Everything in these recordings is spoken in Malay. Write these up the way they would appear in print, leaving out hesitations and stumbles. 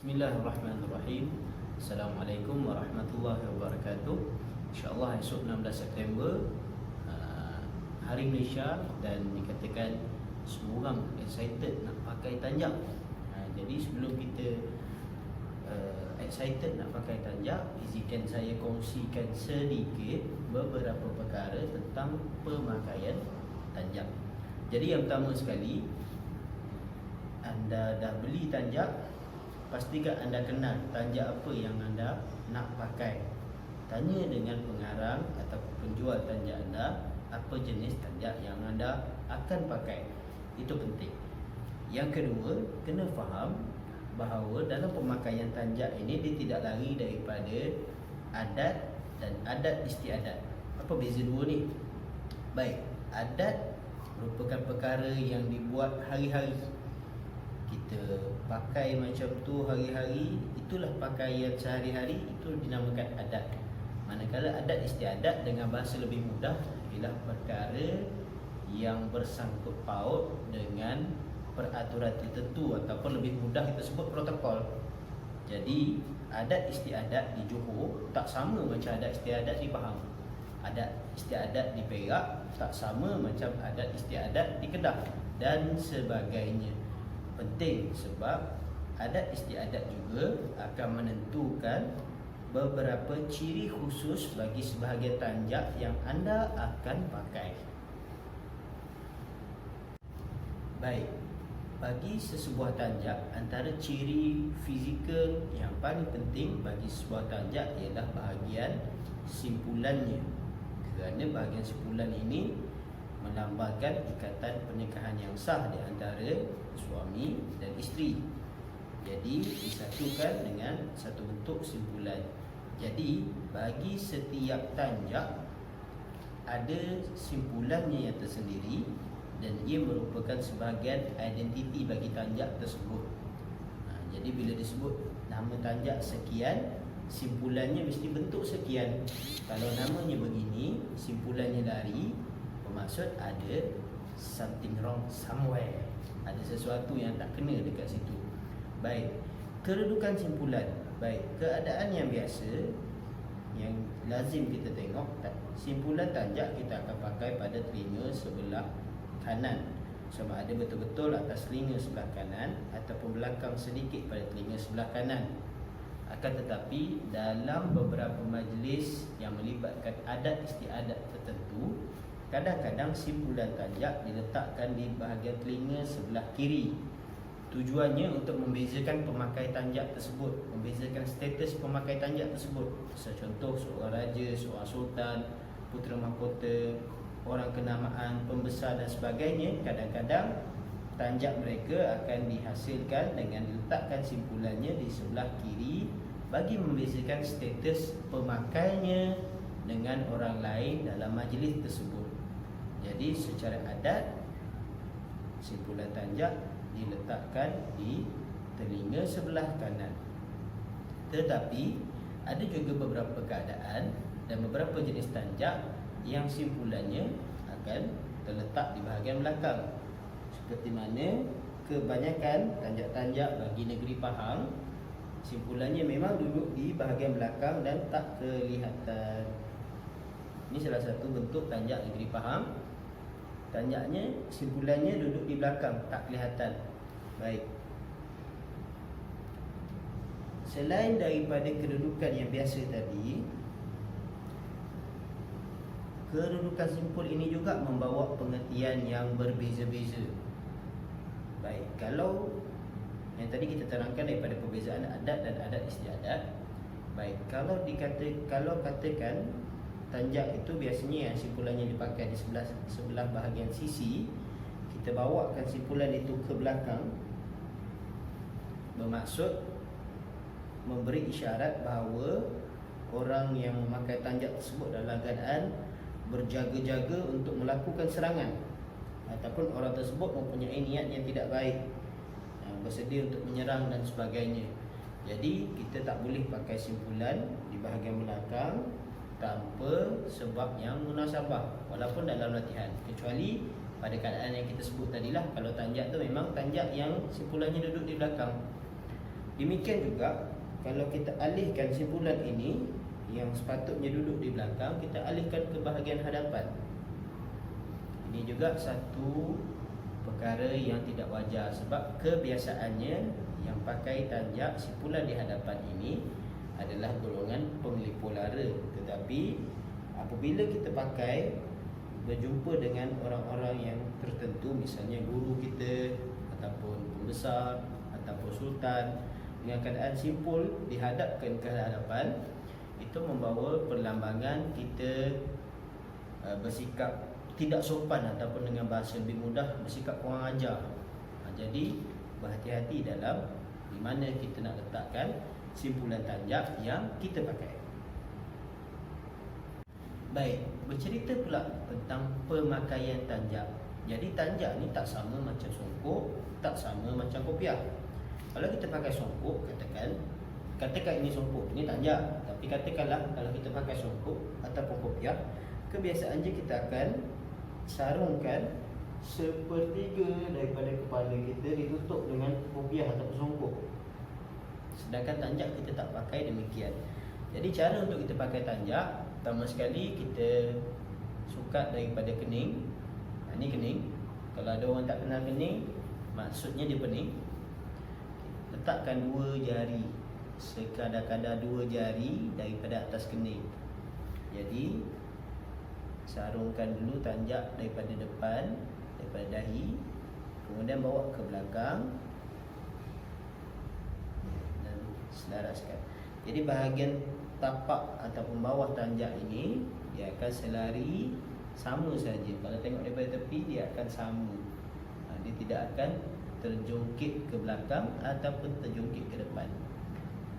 Bismillahirrahmanirrahim. Assalamualaikum warahmatullahi wabarakatuh. InsyaAllah esok 16 September Hari Malaysia, dan dikatakan semua orang excited nak pakai tanjak. Jadi sebelum kita excited nak pakai tanjak, izinkan saya kongsikan sedikit beberapa perkara tentang pemakaian tanjak. Jadi yang pertama sekali, anda dah beli tanjak, pastikan anda kenal tanjak apa yang anda nak pakai. Tanya dengan pengarang atau penjual tanjak anda apa jenis tanjak yang anda akan pakai. Itu penting. Yang kedua, kena faham bahawa dalam pemakaian tanjak ini dia tidak lari daripada adat dan adat istiadat. Apa beza dua ni? Baik, adat merupakan perkara yang dibuat hari-hari. Kita pakai macam tu hari-hari, itulah pakaian sehari-hari, itu dinamakan adat. Manakala adat istiadat dengan bahasa lebih mudah ialah perkara yang bersangkut paut dengan peraturan tertentu, ataupun lebih mudah kita sebut protokol. Jadi adat istiadat di Johor tak sama macam adat istiadat di Pahang. Adat istiadat di Perak tak sama macam adat istiadat di Kedah dan sebagainya. Penting sebab adat istiadat juga akan menentukan beberapa ciri khusus bagi sebahagian tanjak yang anda akan pakai. Baik, bagi sesebuah tanjak, antara ciri fizikal yang paling penting bagi sebuah tanjak ialah bahagian simpulannya. Kerana bahagian simpulan ini melambangkan ikatan pernikahan yang sah di antara suami dan isteri. Jadi disatukan dengan satu bentuk simpulan. Jadi bagi setiap tanjak ada simpulannya yang tersendiri, dan ia merupakan sebahagian identiti bagi tanjak tersebut. Jadi bila disebut nama tanjak sekian, simpulannya mesti bentuk sekian. Kalau namanya begini, simpulannya lari, bermaksud ada something wrong somewhere. Ada sesuatu yang tak kena dekat situ. Baik, kedudukan simpulan. Baik, keadaan yang biasa yang lazim kita tengok, simpulan tanjak kita akan pakai pada telinga sebelah kanan. Sama ada betul-betul atas telinga sebelah kanan ataupun belakang sedikit pada telinga sebelah kanan. Akan tetapi dalam beberapa majlis yang melibatkan adat istiadat tertentu, kadang-kadang simpulan tanjak diletakkan di bahagian telinga sebelah kiri. Tujuannya untuk membezakan pemakai tanjak tersebut, membezakan status pemakai tanjak tersebut. Contoh, seorang raja, seorang sultan, putera mahkota, orang kenamaan, pembesar dan sebagainya. Kadang-kadang tanjak mereka akan dihasilkan dengan diletakkan simpulannya di sebelah kiri bagi membezakan status pemakainya dengan orang lain dalam majlis tersebut. Jadi secara adat, simpulan tanjak diletakkan di telinga sebelah kanan. Tetapi ada juga beberapa keadaan dan beberapa jenis tanjak yang simpulannya akan terletak di bahagian belakang. Seperti mana kebanyakan tanjak-tanjak bagi negeri Pahang, simpulannya memang duduk di bahagian belakang dan tak kelihatan. Ini salah satu bentuk tanjak negeri Pahang. Tanjaknya, simpulannya duduk di belakang, tak kelihatan. Baik. Selain daripada kedudukan yang biasa tadi, kedudukan simpul ini juga membawa pengertian yang berbeza-beza. Baik, kalau yang tadi kita terangkan daripada perbezaan adat dan adat istiadat. Baik, kalau katakan tanjak itu biasanya yang simpulannya dipakai di sebelah bahagian sisi, kita bawakan simpulan itu ke belakang, bermaksud memberi isyarat bahawa orang yang memakai tanjak tersebut dalam keadaan berjaga-jaga untuk melakukan serangan, ataupun orang tersebut mempunyai niat yang tidak baik, bersedia untuk menyerang dan sebagainya. Jadi kita tak boleh pakai simpulan di bahagian belakang tanpa sebab yang munasabah, walaupun dalam latihan, kecuali pada keadaan yang kita sebut tadilah. Kalau tanjak tu memang tanjak yang simpulannya duduk di belakang. Demikian juga kalau kita alihkan simpulan ini yang sepatutnya duduk di belakang, kita alihkan ke bahagian hadapan. Ini juga satu perkara yang tidak wajar, sebab kebiasaannya yang pakai tanjak simpulan di hadapan ini adalah golongan penglipu lara. Tetapi apabila kita pakai berjumpa dengan orang-orang yang tertentu, misalnya guru kita ataupun pembesar ataupun sultan, dengan keadaan simpul dihadapkan ke hadapan, itu membawa perlambangan kita bersikap tidak sopan, ataupun dengan bahasa lebih mudah, bersikap kurang ajar. Jadi berhati-hati dalam di mana kita nak letakkan simpulan tanjak yang kita pakai. Baik, bercerita pula tentang pemakaian tanjak. Jadi tanjak ni tak sama macam songkok, tak sama macam kopiah. Kalau kita pakai songkok, katakan ini songkok, ini tanjak. Tapi katakanlah kalau kita pakai songkok ataupun kopiah, kebiasaannya kita akan sarungkan sepertiga daripada kepala kita ditutup dengan kopiah ataupun songkok. Sedangkan tanjak kita tak pakai demikian. Jadi cara untuk kita pakai tanjak, pertama sekali kita sukat daripada kening. Ini kening. Kalau ada orang tak kenal kening, maksudnya dia pening. Letakkan 2 jari, sekadar-kadar 2 jari daripada atas kening. Jadi sarungkan dulu tanjak daripada depan, daripada dahi, kemudian bawa ke belakang dan selaraskan. Jadi bahagian tapak ataupun bawah tanjak ini dia akan selari sama saja. Kalau tengok daripada tepi, dia akan sama. Dia tidak akan terjungkit ke belakang ataupun terjungkit ke depan.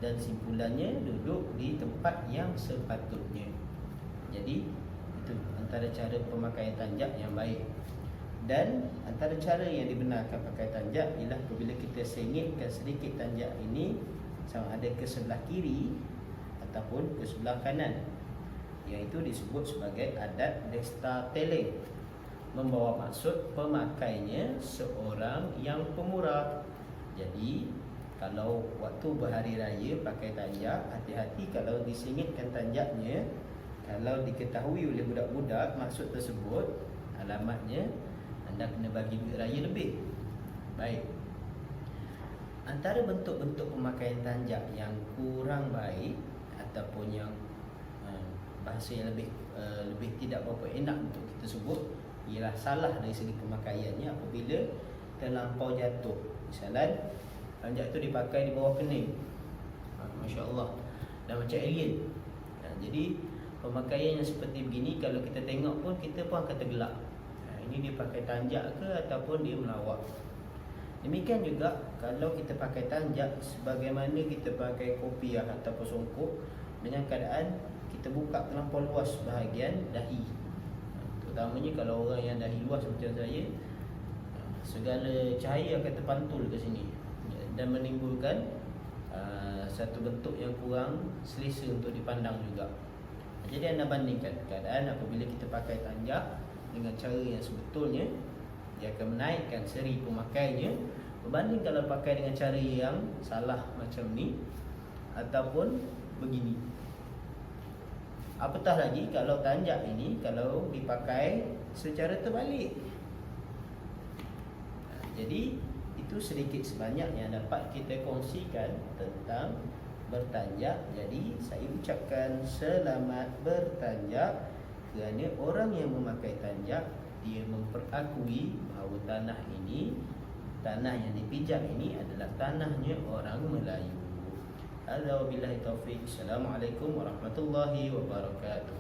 Dan simpulannya duduk di tempat yang sepatutnya. Jadi itu antara cara pemakaian tanjak yang baik. Dan antara cara yang dibenarkan pakai tanjak ialah apabila kita sengitkan sedikit tanjak ini sama ada ke sebelah kiri ataupun ke sebelah kanan, iaitu disebut sebagai adat desta tele, membawa maksud pemakainya seorang yang pemurah. Jadi kalau waktu berhari raya pakai tanjak, hati-hati kalau disingitkan tanjaknya. Kalau diketahui oleh budak-budak maksud tersebut, alamatnya anda kena bagi duit raya lebih. Baik. Antara bentuk-bentuk pemakaian tanjak yang kurang baik ataupun yang bahasa yang lebih tidak berapa enak untuk kita sebut ialah salah dari segi pemakaiannya apabila terlampau jatuh. Misalnya tanjak itu dipakai di bawah kening, Masya Allah, dan macam alien. Jadi pemakaian yang seperti begini, kalau kita tengok pun kita pun akan tergelak. Ini dia pakai tanjak ke ataupun dia melawak. Demikian juga kalau kita pakai tanjak sebagaimana kita pakai kopiah ataupun songkok, dengan keadaan kita buka terlampau luas bahagian dahi. Terutamanya kalau orang yang dahi luas macam saya, segala cahaya akan terpantul ke sini dan menimbulkan satu bentuk yang kurang selesa untuk dipandang juga. Jadi anda bandingkan keadaan apabila kita pakai tanjak dengan cara yang sebetulnya, dia akan menaikkan seri pemakainya, berbanding kalau pakai dengan cara yang salah macam ni ataupun begini. Apatah lagi kalau tanjak ini kalau dipakai secara terbalik. Jadi itu sedikit sebanyak yang dapat kita kongsikan tentang bertanjak. Jadi saya ucapkan selamat bertanjak kerana orang yang memakai tanjak, dia memperakui bahawa tanah ini, tanah yang dipijak ini adalah tanahnya orang Melayu. Hadza wabillahi taufiq. Assalamualaikum warahmatullahi wabarakatuh.